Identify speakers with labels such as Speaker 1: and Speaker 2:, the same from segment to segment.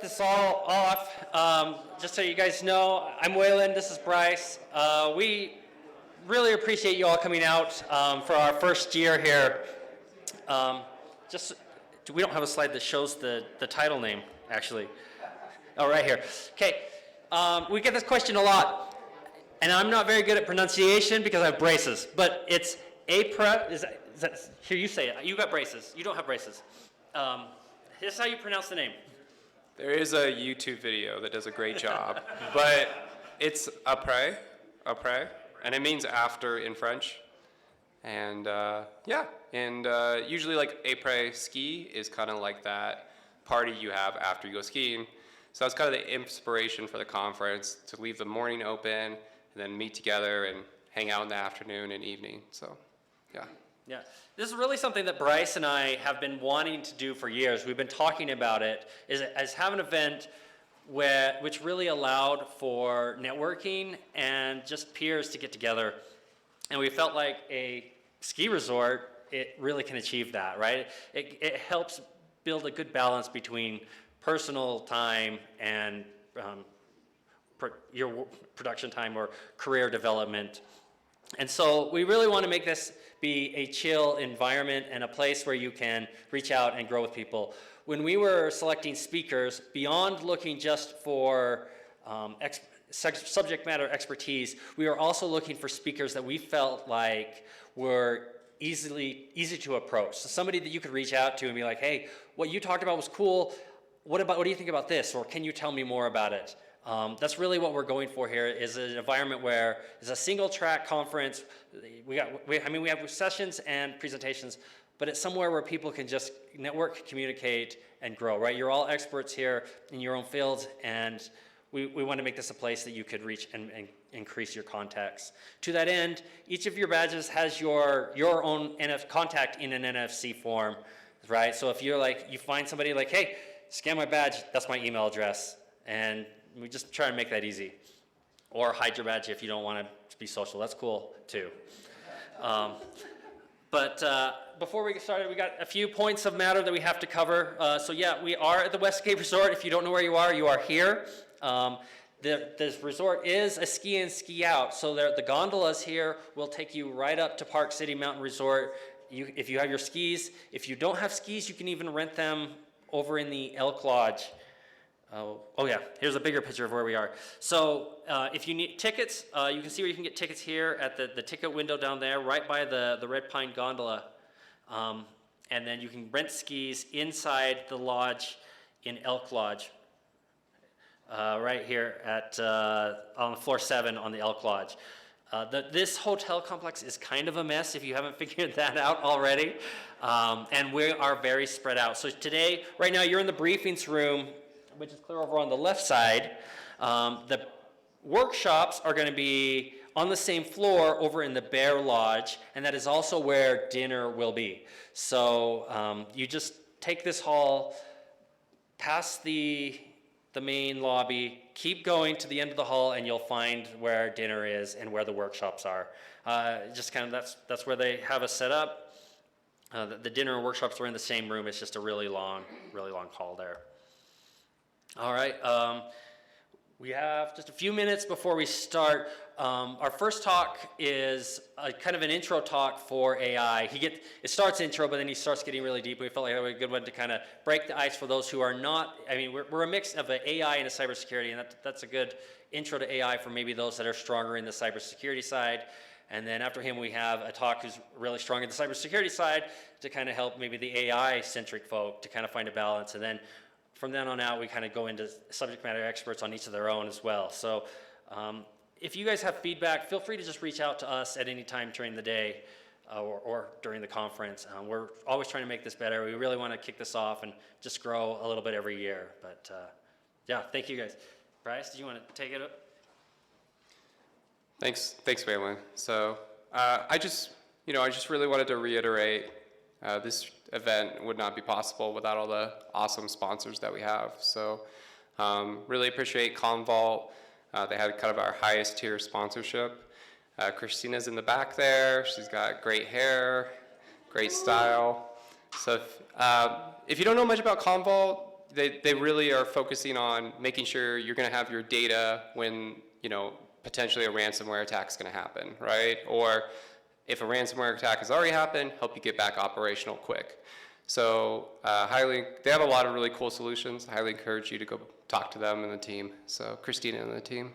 Speaker 1: this all off, just so you guys know, I'm Waylon, this is Bryce. We really appreciate you all coming out for our first year here. We don't have a slide that shows the title name, actually. Oh, right here. Okay, we get this question a lot, and I'm not very good at pronunciation because I have braces, but it's APRA, is that, here you say it, you got braces, you don't have braces. This is how you pronounce the name.
Speaker 2: There is a YouTube video that does a great job, but it's après, and it means after in French. And usually like après ski is kind of like that party you have after you go skiing. So that's kind of the inspiration for the conference, to leave the morning open and then meet together and hang out in the afternoon and evening. So, yeah.
Speaker 1: Yeah, this is really something that Bryce and I have been wanting to do for years. We've been talking about it, as have an event which really allowed for networking and just peers to get together. And we felt like a ski resort, it really can achieve that, right? It helps build a good balance between personal time and your production time or career development. And so we really want to make this be a chill environment and a place where you can reach out and grow with people. When we were selecting speakers, beyond looking just for subject matter expertise, we were also looking for speakers that we felt like were easy to approach. So somebody that you could reach out to and be like, hey, what you talked about was cool. What do you think about this? Or can you tell me more about it? That's really what we're going for here, is an environment where it's a single track conference. We have sessions and presentations, but it's somewhere where people can just network, communicate, and grow, right? You're all experts here in your own fields, and we want to make this a place that you could reach and increase your contacts. To that end, each of your badges has your own contact in an NFC form, right? So if you're like, you find somebody like, hey, scan my badge, that's my email address, and we just try to make that easy. Or hide your badge if you don't want to be social. That's cool, too. But before we get started, we got a few points of matter that we have to cover. So yeah, we are at the Westgate Resort. If you don't know where you are here. This resort is a ski in, ski out. So the gondolas here will take you right up to Park City Mountain Resort. If you have your skis. If you don't have skis, you can even rent them over in the Elk Lodge. Oh yeah, here's a bigger picture of where we are. So if you need tickets, you can see where you can get tickets here at the ticket window down there, right by the Red Pine Gondola. And then you can rent skis inside the lodge in Elk Lodge, right here at on floor 7 on the Elk Lodge. This hotel complex is kind of a mess if you haven't figured that out already. And we are very spread out. So today, right now, you're in the briefings room, which is clear over on the left side. The workshops are going to be on the same floor over in the Bear Lodge, and that is also where dinner will be. So you just take this hall, past the main lobby, keep going to the end of the hall, and you'll find where dinner is and where the workshops are. Just kind of that's where they have us set up. The dinner and workshops are in the same room. It's just a really long hall there. All right, we have just a few minutes before we start. Our first talk is kind of an intro talk for AI. It starts intro, but then he starts getting really deep. We felt like that was a good one to kind of break the ice for those who are not. I mean, we're a mix of an AI and a cybersecurity, and that's a good intro to AI for maybe those that are stronger in the cybersecurity side. And then after him, we have a talk who's really strong in the cybersecurity side to kind of help maybe the AI-centric folk to kind of find a balance. And then from then on out, we kind of go into subject matter experts on each of their own as well. So if you guys have feedback, feel free to just reach out to us at any time during the day or during the conference. We're always trying to make this better. We really want to kick this off and just grow a little bit every year. But yeah, thank you guys. Bryce, do you want to take it up?
Speaker 2: Thanks, Waylon. So I just really wanted to reiterate this event would not be possible without all the awesome sponsors that we have. So really appreciate Commvault. They had kind of our highest tier sponsorship. Christina's in the back there. She's got great hair, great style. So if you don't know much about Commvault, they really are focusing on making sure you're going to have your data when, potentially a ransomware attack is going to happen, right? Or if a ransomware attack has already happened, help you get back operational quick. So they have a lot of really cool solutions. I highly encourage you to go talk to them and the team. So Christina and the team.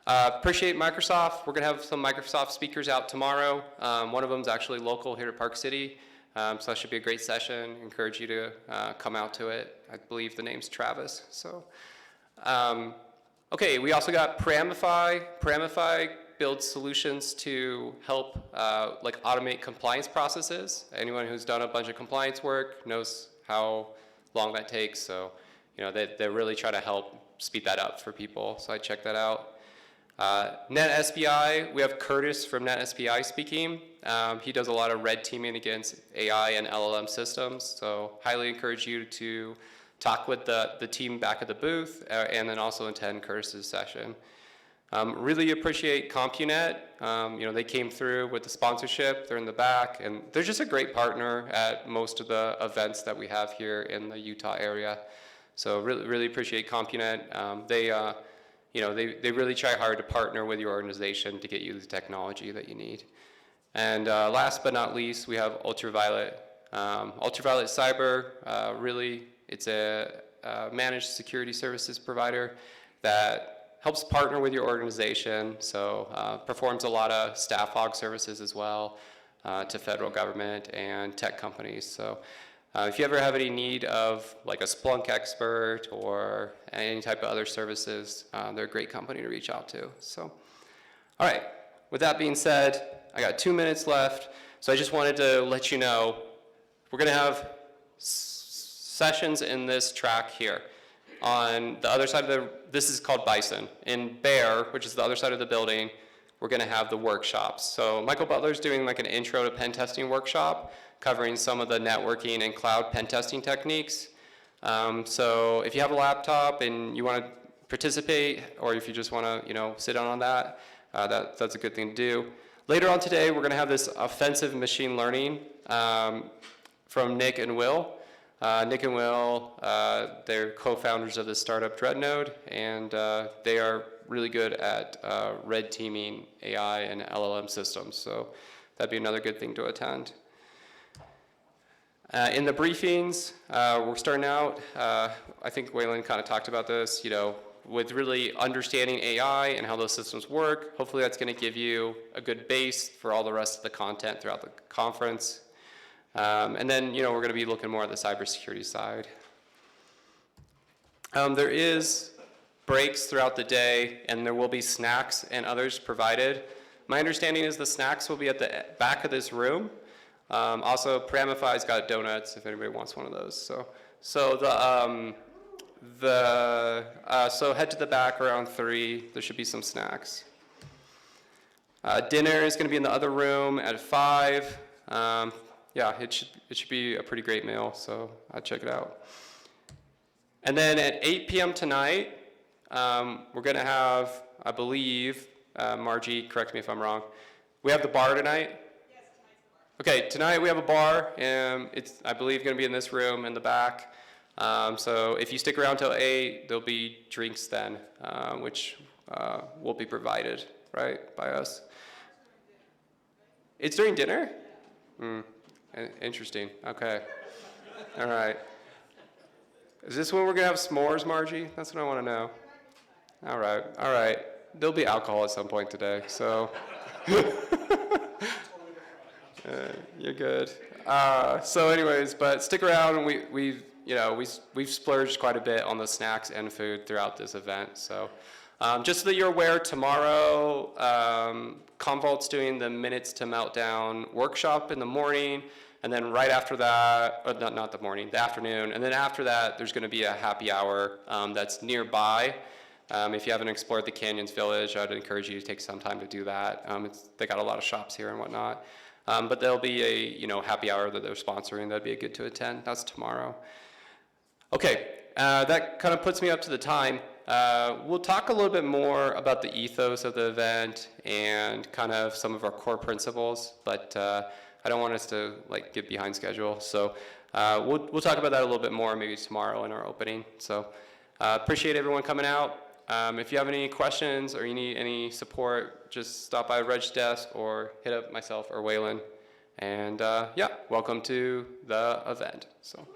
Speaker 2: Appreciate Microsoft. We're going to have some Microsoft speakers out tomorrow. One of them is actually local here to Park City. So that should be a great session. Encourage you to come out to it. I believe the name's Travis. So, okay, we also got Paramify. Paramify builds solutions to help like automate compliance processes. Anyone who's done a bunch of compliance work knows how long that takes. So, they really try to help speed that up for people. So I checked that out. NetSBI, we have Curtis from NetSBI speaking. He does a lot of red teaming against AI and LLM systems, so highly encourage you to talk with the team back at the booth and then also attend Curtis's session. Really appreciate CompuNet. They came through with the sponsorship. They're in the back, and they're just a great partner at most of the events that we have here in the Utah area. So really appreciate CompuNet. They really try hard to partner with your organization to get you the technology that you need. And last but not least, we have Ultraviolet. Ultraviolet Cyber, really, it's a managed security services provider that helps partner with your organization. So performs a lot of staff hog services as well to federal government and tech companies. So if you ever have any need of like a Splunk expert or any type of other services, they're a great company to reach out to. So, all right, with that being said, I got 2 minutes left. So I just wanted to let you know, we're gonna have sessions in this track here. On the other side of this is called Bison. In Bear, which is the other side of the building, we're gonna have the workshops. So Michael Butler's doing like an intro to pen testing workshop, covering some of the networking and cloud pen testing techniques. So if you have a laptop and you want to participate, or if you just want to, sit down on that, that's a good thing to do. Later on today, we're going to have this offensive machine learning from Nick and Will. Nick and Will, they're co-founders of the startup Dreadnode, and they are really good at red teaming AI and LLM systems. So that'd be another good thing to attend. In the briefings, we're starting out, I think Waylon kind of talked about this, with really understanding AI and how those systems work. Hopefully that's going to give you a good base for all the rest of the content throughout the conference. And then, we're going to be looking more at the cybersecurity side. There is breaks throughout the day, and there will be snacks and others provided. My understanding is the snacks will be at the back of this room. Also, Paramify's got donuts if anybody wants one of those. So head to the back around 3. There should be some snacks. Dinner is going to be in the other room at 5. Yeah, it should be a pretty great meal. So I'll check it out. And then at 8 p.m. tonight, we're going to have, I believe, Margie, correct me if I'm wrong. We have the bar tonight. Okay, tonight we have a bar, and it's, I believe, going to be in this room in the back. So if you stick around till 8, there'll be drinks then, which will be provided, right, by us. It's during dinner? Interesting. Okay. All right. Is this when we're going to have s'mores, Margie? That's what I want to know. All right. All right. There'll be alcohol at some point today, so. You're good. So anyways, but stick around, and we've splurged quite a bit on the snacks and food throughout this event. So just so that you're aware, tomorrow Commvault's doing the Minutes to Meltdown workshop in the morning, and then right after that, or not the morning, the afternoon, and then after that there's going to be a happy hour that's nearby. If you haven't explored the Canyons Village, I'd encourage you to take some time to do that. They got a lot of shops here and whatnot. But there'll be a happy hour that they're sponsoring. That'd be good to attend. That's tomorrow. Okay, that kind of puts me up to the time. We'll talk a little bit more about the ethos of the event and kind of some of our core principles, but I don't want us to get behind schedule. So we'll talk about that a little bit more maybe tomorrow in our opening. So appreciate everyone coming out. If you have any questions or you need any support, just stop by Reg's desk or hit up myself or Waylon. And yeah, welcome to the event. So.